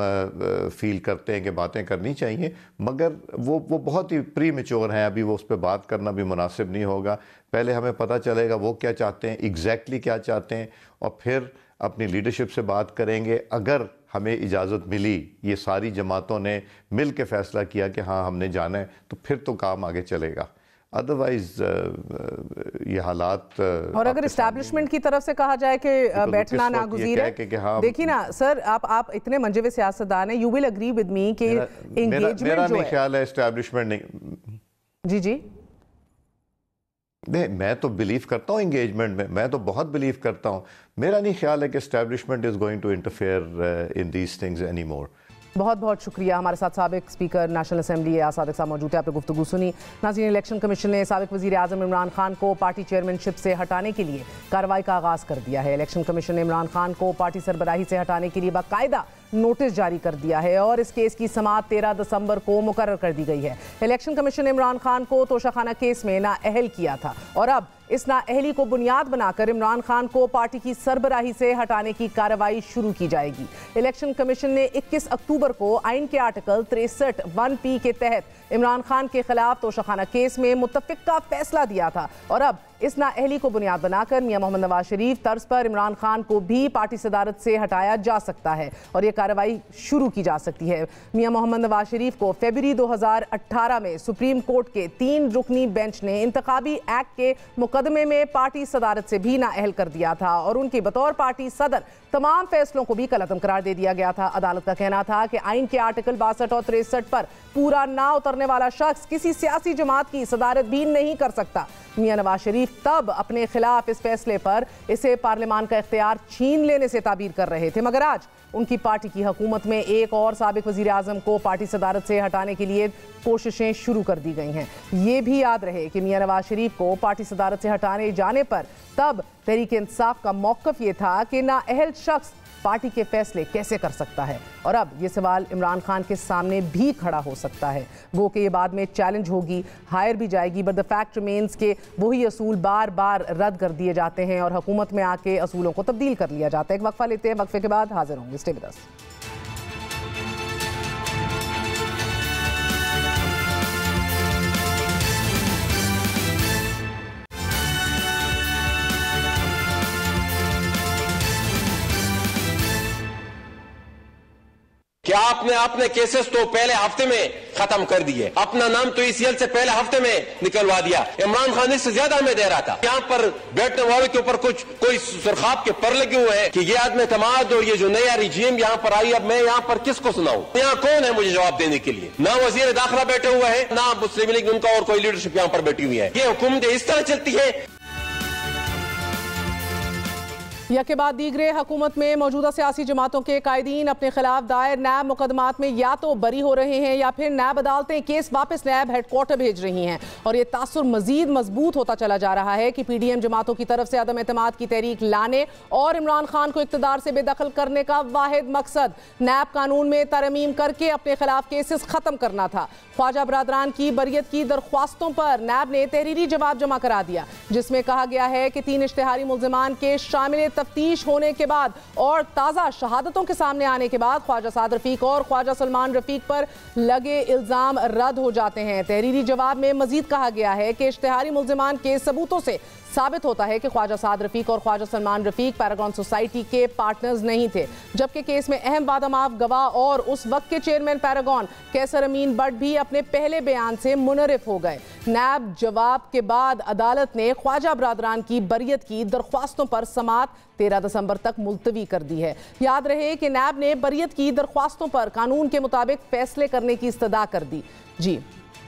[SPEAKER 6] फील करते हैं कि बातें करनी चाहिए, मगर वो बहुत ही प्री मैच्योर हैं। अभी वो उस पर बात करना भी मुनासिब नहीं होगा। पहले हमें पता चलेगा वो क्या चाहते हैं, एग्जैक्टली क्या चाहते हैं, और फिर अपनी लीडरशिप से बात करेंगे। अगर हमें इजाज़त मिली, ये सारी जमातों ने मिल के फ़ैसला किया कि हाँ हमने जाना है, तो फिर तो काम आगे चलेगा। अदरवाइज ये हालात
[SPEAKER 1] और अगर इस्टेब्लिशमेंट की तरफ से कहा जाए कि बैठना नागुज़ीर है,
[SPEAKER 6] हाँ,
[SPEAKER 1] देखिए ना सर, आप इतने मंजे हुए सियासतदान हैं, you will agree with me कि एंगेजमेंट
[SPEAKER 6] मेरा नहीं ख्याल है इस्टेब्लिशमेंट नहीं।
[SPEAKER 1] जी
[SPEAKER 6] नहीं, मैं तो बिलीव करता हूँ इंगेजमेंट में, मैं तो बहुत बिलीव करता हूँ। मेरा नहीं ख्याल है कि establishment is going to interfere in these things any more.
[SPEAKER 1] बहुत बहुत शुक्रिया। हमारे साथ साबिक speaker national assembly Ayaz Sadiq साहब मौजूद है। आपने गुफ्तगू सुनी। नाज़रीन, इलेक्शन कमीशन ने साबिक वज़ीर आज़म इमरान खान को पार्टी चेयरमैनशिप से हटाने के लिए कार्रवाई का आगाज़ कर दिया है। इलेक्शन कमीशन ने इमरान खान को पार्टी सरबराही से हटाने के लिए बाकायदा नोटिस जारी कर दिया है और इस केस की समाअत 13 दिसंबर को मुकर्रर कर दी गई है। इलेक्शन कमीशन ने इमरान खान को तोशाखाना केस में नाअहल किया था और अब इस नाअहली को बुनियाद बनाकर इमरान खान को पार्टी की सरबराही से हटाने की कार्रवाई शुरू की जाएगी। इलेक्शन कमीशन ने 21 अक्टूबर को आइन के आर्टिकल 63 1P के तहत इमरान खान के खिलाफ तोशाखाना केस में मुत्तफिका फैसला दिया था और अब इस नाअहली को बुनियाद बनाकर मियां मोहम्मद नवाज शरीफ तर्ज पर इमरान खान को भी पार्टी सदारत से हटाया जा सकता है और यह कार्रवाई शुरू की जा सकती है। मियां मोहम्मद नवाज शरीफ को फरवरी 2018 में सुप्रीम कोर्ट के 3 रुकनी बेंच ने इंतखाबी एक्ट के मुकदमे में पार्टी सदारत से भी नाअहल कर दिया था और उनके बतौर पार्टी सदर तमाम फैसलों को भी कलअदम करार दे दिया गया था। अदालत का कहना था कि आइन के आर्टिकल 62 और 63 पर पूरा ना उतरने वाला शख्स किसी सियासी जमात की सदारत भी नहीं कर सकता। मियां नवाज शरीफ तब अपने खिलाफ इस फैसले पर इसे पार्लियामान का इख्तियार छीन लेने से ताबीर कर रहे थे, मगर आज उनकी पार्टी की हुकूमत में एक और साबिक वजीर आजम को पार्टी सदारत से हटाने के लिए कोशिशें शुरू कर दी गई हैं। ये भी याद रहे कि मियां नवाज शरीफ को पार्टी सदारत से हटाने जाने पर तब तहरीक इंसाफ का मौक़िफ़ ये था कि नाअहल शख्स पार्टी के फैसले कैसे कर सकता है और अब ये सवाल इमरान खान के सामने भी खड़ा हो सकता है। गो कि ये बाद में चैलेंज होगी, हायर भी जाएगी, बट द फैक्ट रिमेन्स के वही असूल बार बार रद्द कर दिए जाते हैं और हुकूमत में आके असूलों को तब्दील कर लिया जाता है। एक वक्फा लेते हैं, वक्फे के बाद हाजिर होंगे। Stay with us.
[SPEAKER 7] क्या आपने केसेस तो पहले हफ्ते में खत्म कर दिए। अपना नाम तो ECL से पहले हफ्ते में निकलवा दिया। इमरान खान इससे ज्यादा हमें दे रहा था। यहाँ पर बैठने वालों के ऊपर कुछ कोई सुरखाब के पर लगे हुए हैं कि ये आदमी तमाद और ये जो नया रिजीम यहाँ पर आई, अब मैं यहाँ पर किसको सुनाऊं? यहाँ कौन है मुझे जवाब देने के लिए? ना वजीर दाखिला बैठे हुए हैं, ना मुस्लिम लीग उनका और कोई लीडरशिप यहाँ पर बैठी हुई है। ये हुकूमत इस तरह चलती है।
[SPEAKER 1] यके बाद दीगरे हुकूमत में मौजूदा सियासी जमातों के कायदीन अपने खिलाफ दायर नैब मुकदमात में या तो बरी हो रहे हैं या फिर नैब अदालतें केस वापस नैब हेडक्वार्टर भेज रही हैं। और ये तासुर मजीद मजबूत होता चला जा रहा है कि PDM जमातों की तरफ से अदम एतमाद की तहरीक लाने और इमरान खान को इक़्तिदार से बेदखल करने का वाहिद मकसद नैब कानून में तरमीम करके अपने खिलाफ केसेस खत्म करना था। ख्वाजा बरादरान की बरियत की दरख्वास्तों पर नैब ने तहरीरी जवाब जमा करा दिया, जिसमें कहा गया है कि 3 इश्तिहारी मुल्ज़िमान के शामिल तफ्तीश होने के बाद और ताज़ा शहादतों के सामने आने के बाद ख्वाजा साद रफीक और ख्वाजा सलमान रफीक पर लगे इल्ज़ाम रद्द हो जाते हैं। तहरीरी जवाब में मजीद कहा गया है कि इश्तिहारी मुल्ज़िमान के सबूतों से साबित होता है कि ख्वाजा साद रफीक और ख्वाजा सलमान रफीक पैरागॉन सोसाइटी के पार्टनर्स नहीं थे, जबकि केस में अहम बादमाफ गवाह और उस वक्त के चेयरमैन पैरागॉन कैसर अमीन बट भी अपने पहले बयान से मुनरिफ हो गए। नैब जवाब के बाद अदालत ने ख्वाजा बरादरान की बरियत की दरख्वास्तों पर समाअत 13 दिसंबर तक मुलतवी कर दी है। याद रहे कि नैब ने बरियत की दरख्वास्तों पर कानून के मुताबिक फैसले करने की इस्तदा कर दी। जी,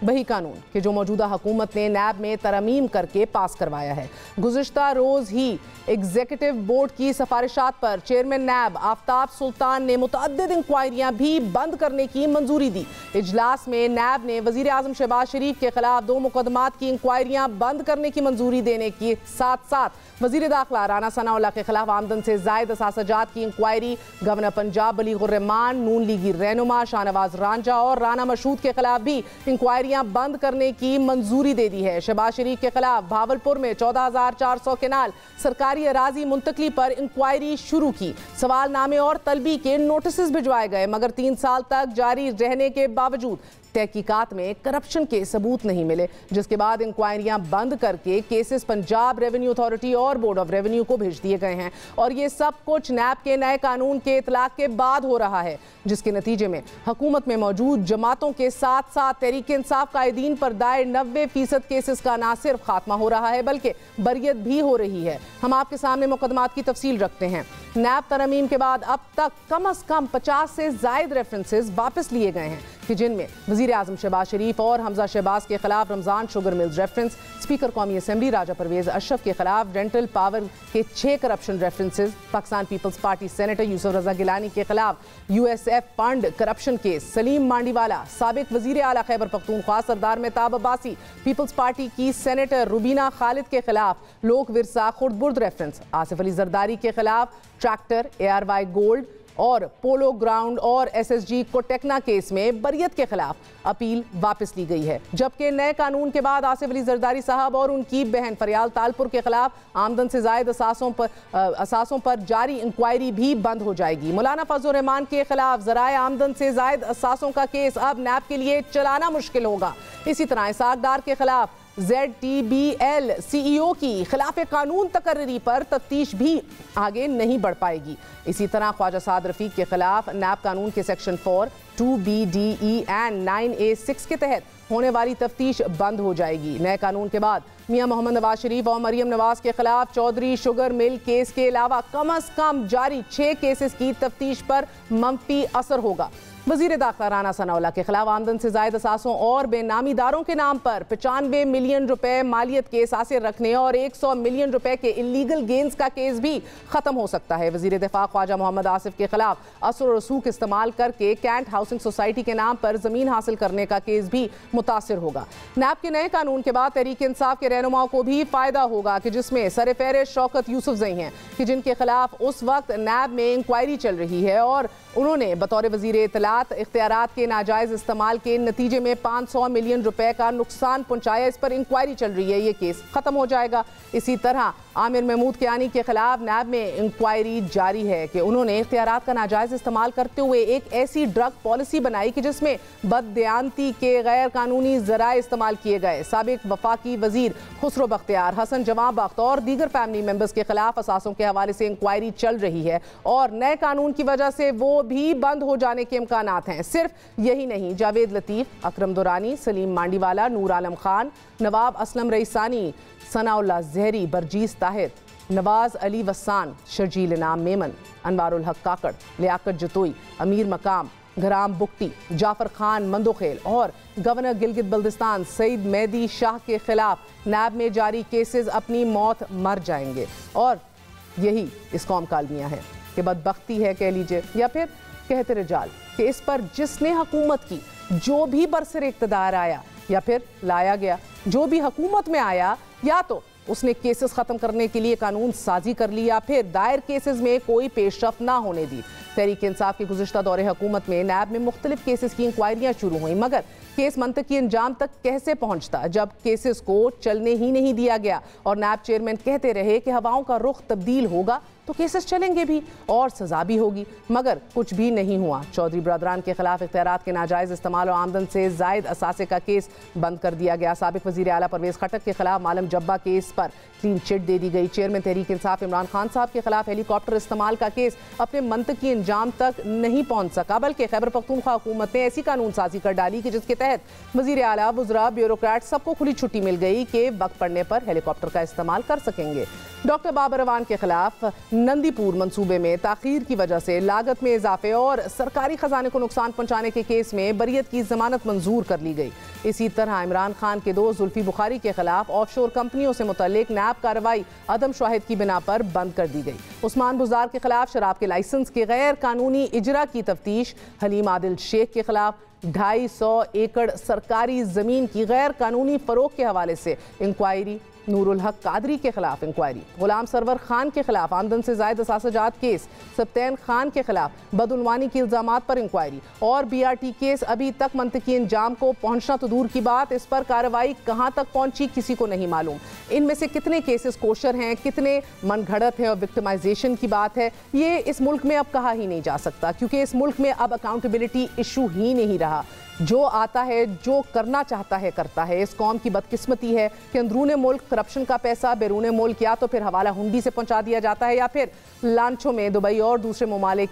[SPEAKER 1] वही कानून कि जो मौजूदा हुकूमत ने नैब में तरमीम करके पास करवाया है। गुज़िश्ता रोज़ ही एग्जीक्यूटिव बोर्ड की सिफारिशात पर चेयरमैन नैब आफ्ताब सुल्तान ने मुतअद्दिद इंक्वायरियां भी बंद करने की मंजूरी दी। इजलास में नैब ने वज़ीर आज़म शहबाज शरीफ के खिलाफ 2 मुकदमात की इंक्वायरियां बंद करने की मंजूरी देने के साथ साथ वज़ीर दाखिला राना सनाउल्लाह के खिलाफ आमदन से ज़ायद असासजात की इंक्वायरी, गवर्नर पंजाब बलीगुर रहमान, नून लीगी रहनुमा शाहनवाज रांझा और राना मशहूद के खिलाफ भी इंक्वायरियां बंद करने की मंजूरी दे दी है। शहबाज शरीफ के खिलाफ भावलपुर में 14,400 केनाल सरकारी अराजी मुंतकली पर इंक्वायरी शुरू की। सवालनामे और तलबी के नोटिस भिजवाए गए, मगर 3 साल तक जारी रहने के बावजूद तहकीकात में करप्शन के सबूत नहीं मिले, जिसके बाद इंक्वायरियां बंद करके केसेस पंजाब रेवेन्यू अथॉरिटी और बोर्ड ऑफ रेवेन्यू को भेज दिए गए हैं। और ये सब कुछ नैब के नए कानून के इतलाक के बाद हो रहा है, जिसके नतीजे में हुकूमत में मौजूद जमातों के साथ साथ तहरीक इंसाफ कायदीन पर दायर 90% केसेस का न सिर्फ खात्मा हो रहा है बल्कि बरियत भी हो रही है। हम आपके सामने मुकदमात की तफसील रखते हैं। नैब तरमीम के बाद अब तक कम अज कम 50 से जायद रेफरेंसेस वापस लिए गए हैं कि जिनमें वज़ीर आज़म शहबाज शरीफ और हमजा शहबाज के खिलाफ Ramzan sugar mills reference, speaker कौमी असम्बली राजा परवेज अशरफ के खिलाफ रेंटल पावर के 6 corruption references, Pakistan Peoples party senator Yousuf Raza Gilani के खिलाफ USF fund corruption case, Saleem Mandviwalla साबिक वज़ीर आला खैबर पख्तूनख्वा सरदार मेहताब अब्बासी, पीपल्स पार्टी की सेनेटर रुबीना खालिद के खिलाफ लोक विरसा खुर्द बुर्द रेफरेंस, आसिफ अली जरदारी के खिलाफ ट्रैक्टर, ARY गोल्ड और पोलो ग्राउंड और SSG कोटेक्ना केस में बरियत के खिलाफ अपील वापस ली गई है। जबकि नए कानून के बाद आसिफ अली जरदारी साहब और उनकी बहन फरियाल तालपुर के खिलाफ आमदन से जायद असासों पर जारी इंक्वायरी भी बंद हो जाएगी। मौलाना फजलुर रहमान के खिलाफ ज़राए आमदन से जायद असासों का केस अब नैब के लिए चलाना मुश्किल होगा। इसी तरह इसाक डार के खिलाफ ZTBL CEO की खिलाफ कानून तकर्री पर तफ्तीश भी आगे नहीं बढ़ पाएगी। इसी तरह ख्वाजा साद रफीक के खिलाफ नैब कानून के सेक्शन 4, 2BDE एंड 9A6 के तहत होने वाली तफ्तीश बंद हो जाएगी। नए कानून के बाद मियां मोहम्मद नवाज शरीफ और मरियम नवाज के खिलाफ चौधरी शुगर मिल केस के अलावा कम अज कम जारी 6 केसेस की तफ्तीश पर मंफी असर होगा। वज़ीर दाखिला राना सनाउल्लाह के खिलाफ आमदन से जायद असासों और बेनामीदारों के नाम पर 95 मिलियन रुपए मालियत के सासे रखने और 100 मिलियन रुपए के इलीगल गेन्स का केस भी खत्म हो सकता है। वज़ीर दिफा ख्वाजा मोहम्मद आसिफ के खिलाफ असर और रसूख इस्तेमाल करके कैंट हाउसिंग सोसाइटी के नाम पर जमीन हासिल करने का केस भी मुतासिर होगा। नैब के नए कानून के बाद तहरीक इंसाफ के रहनुमाओं को भी फायदा होगा कि जिसमें सरफहरिस्त शौकत यूसुफजई हैं कि जिनके खिलाफ उस वक्त नैब में इंक्वायरी चल रही है और उन्होंने बतौर वज़ीर इत्तलात इख्तियारात के नाजायज़ इस्तेमाल के नतीजे में 500 मिलियन रुपए का नुकसान पहुंचाया। इस पर इंक्वायरी चल रही है, ये केस खत्म हो जाएगा। इसी तरह आमिर महमूद कियानी के खिलाफ नैब में इंक्वायरी जारी है कि उन्होंने इख्तियारात का नाजायज़ इस्तेमाल करते हुए एक ऐसी ड्रग पॉलिसी बनाई कि जिसमें बददियानती के गैर कानूनी ज़राए इस्तेमाल किए गए। साबिक वफाकी वज़ीर खुसरो बख्तियार, हसन जवां बख्त और दीगर फैमिली मेंबर्स के खिलाफ असासों के हवाले से इंक्वायरी चल रही है और नए कानून की वजह से वो भी बंद हो जाने के इम्कान बयानात हैं। सिर्फ यही नहीं, जावेद लतीफ, अकरम दुरानी, सलीम मांडीवाला, नूर आलम खान, नवाब असलम रईसानी, सनाउल्लाह जहरी, बरजीस ताहिर, नवाज अली वसान, शर्जील इनाम मेमन, अनवारुल हक काकड़, लियाकत जतोई, अमीर मकाम, घराम बुक्टी, जाफर खान मंदोखेल और गवर्नर गिलगित बल्दिस्तान सईद मेहदी शाह के खिलाफ नैब में जारी केसेस अपनी मौत मर जाएंगे। और यही इस कौम का अलमिया है कि बदबख्ती है कह लीजिए या फिर कहते रजाल कि इस पर जिसने हुकूमत की, जो भी बरसर इक़्तिदार आया या फिर लाया गया, जो भी हुकूमत में आया, या तो उसने केसेस ख़त्म करने के लिए कानून साजी कर ली या फिर दायर केसेस में कोई पेशरफ ना होने दी। तहरीक इंसाफ की गुज़िश्ता दौरे हुकूमत में नैब में मुख्तलिफ केसेस की इंक्वायरियाँ शुरू हुई, मगर केस मंतकी अंजाम तक कैसे पहुंचता जब केसेस को चलने ही नहीं दिया गया और नैब चेयरमैन कहते रहे कि हवाओं का रुख तब्दील होगा तो केसेस चलेंगे भी और सजा भी होगी, मगर कुछ भी नहीं हुआ। चौधरी बरदरान के खिलाफ इख्तियारात के नाजायज़ इस्तेमाल और आमदन से जायद असासे का केस बंद कर दिया गया। साबिक वज़ीर आला परवेज़ खटक के खिलाफ मालम जब्बा केस पर क्लीन चिट दे दी गई। चेयरमैन तहरीक इंसाफ इमरान खान साहब के खिलाफ हेलीकॉप्टर इस्तेमाल का केस अपने मंतकी अंजाम तक नहीं पहुंच सका, बल्कि खैबर पख्तूनख्वा हुकूमत ने ऐसी कानून साजी कर डाली कि जिसके तहत वज़ीर आला, वज़रा, ब्यूरोक्रेट सबको खुली छुट्टी मिल गई कि वक्त पड़ने पर हेलीकॉप्टर का इस्तेमाल कर सकेंगे। डॉक्टर बाबर अवान के खिलाफ नंदीपुर मंसूबे में ताखीर की वजह से लागत में इजाफे और सरकारी खजाने को नुकसान पहुंचाने के केस में बरियत की जमानत मंजूर कर ली गई। इसी तरह इमरान खान के दोस्त जुल्फी बुखारी के खिलाफ ऑफशोर कंपनियों से मुतल्लिक नैब कार्रवाई अदम शाहिद की बिना पर बंद कर दी गई। उस्मान बुजार के खिलाफ शराब के लाइसेंस के गैर कानूनी इजरा की तफ्तीश। हलीम आदिल शेख के खिलाफ 250 एकड़ सरकारी जमीन की गैर कानूनी फरोख के हवाले से इंक्वायरी। नूरुल हक कादरी के खिलाफ इंक्वायरी। गुलाम सरवर खान के खिलाफ आमदन से जायद असासजात केस। सब्तैन खान के खिलाफ बदउनवानी के इल्जामात पर इंक्वायरी। और BRT केस अभी तक मंतकी अंजाम को पहुंचना तो दूर की बात, इस पर कार्रवाई कहां तक पहुंची किसी को नहीं मालूम। इनमें से कितने केसेस कोशर हैं, कितने मनगढ़ंत हैं और विक्टिमाइजेशन की बात है, ये इस मुल्क में अब कहा ही नहीं जा सकता, क्योंकि इस मुल्क में अब अकाउंटेबिलिटी इशू ही नहीं रहा। जो आता है, जो करना चाहता है करता है। इस कौम की बदकिस्मती है कि अंदरूने मुल्क करप्शन का पैसा बैरूने मुल्क या तो फिर हवाला हुंडी से पहुंचा दिया जाता है या फिर लांचों में दुबई और दूसरे ममालिक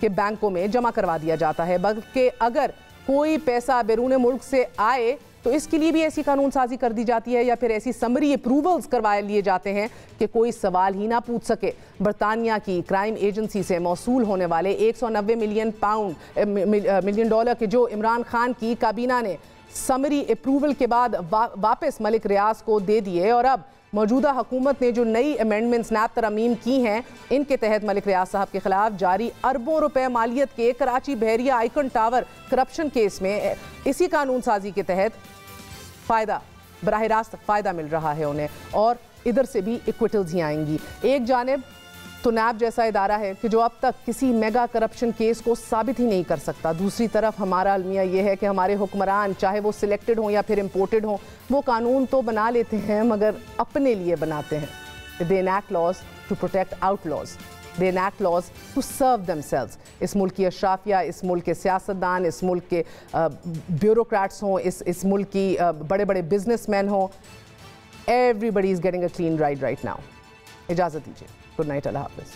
[SPEAKER 1] के बैंकों में जमा करवा दिया जाता है। बल्कि अगर कोई पैसा बैरूने मुल्क से आए तो इसके लिए भी ऐसी कानून साजी कर दी जाती है या फिर ऐसी समरी अप्रूवल्स करवा लिए जाते हैं कि कोई सवाल ही ना पूछ सके। बरतानिया की क्राइम एजेंसी से मौसूल होने वाले 190 मिलियन डॉलर के जो इमरान खान की काबीना ने समरी अप्रूवल के बाद वापस मलिक रियाज को दे दिए, और अब मौजूदा हुकूमत ने जो नई अमेंडमेंट्स नैब तरमीम की हैं, इनके तहत मलिक रियाज साहब के खिलाफ जारी अरबों रुपए मालियत के कराची बहरिया आइकन टावर करप्शन केस में इसी कानून साजी के तहत फ़ायदा, बराह रास्त फ़ायदा मिल रहा है उन्हें, और इधर से भी इक्विटल्स ही आएंगी। एक जानिब तो नैब जैसा इदारा है कि जो अब तक किसी मेगा करप्शन केस को साबित ही नहीं कर सकता। दूसरी तरफ हमारा अलमिया ये है कि हमारे हुक्मरान, चाहे वो सिलेक्टेड हों या फिर इम्पोर्टेड हों, वो कानून तो बना लेते हैं मगर अपने लिए बनाते हैं। दे enact laws to protect outlaws. They enact laws to serve themselves. इस मुल्क की अशराफिया, इस मुल्क के सियासतदान, इस मुल्क के ब्यूरोक्रेट्स हों, इस मुल्क की बड़े बड़े बिजनेसमैन हों, everybody is getting a clean ride right now. इजाज़त दीजिए। गुड नाइट, अल्लाह हाफ़िज़।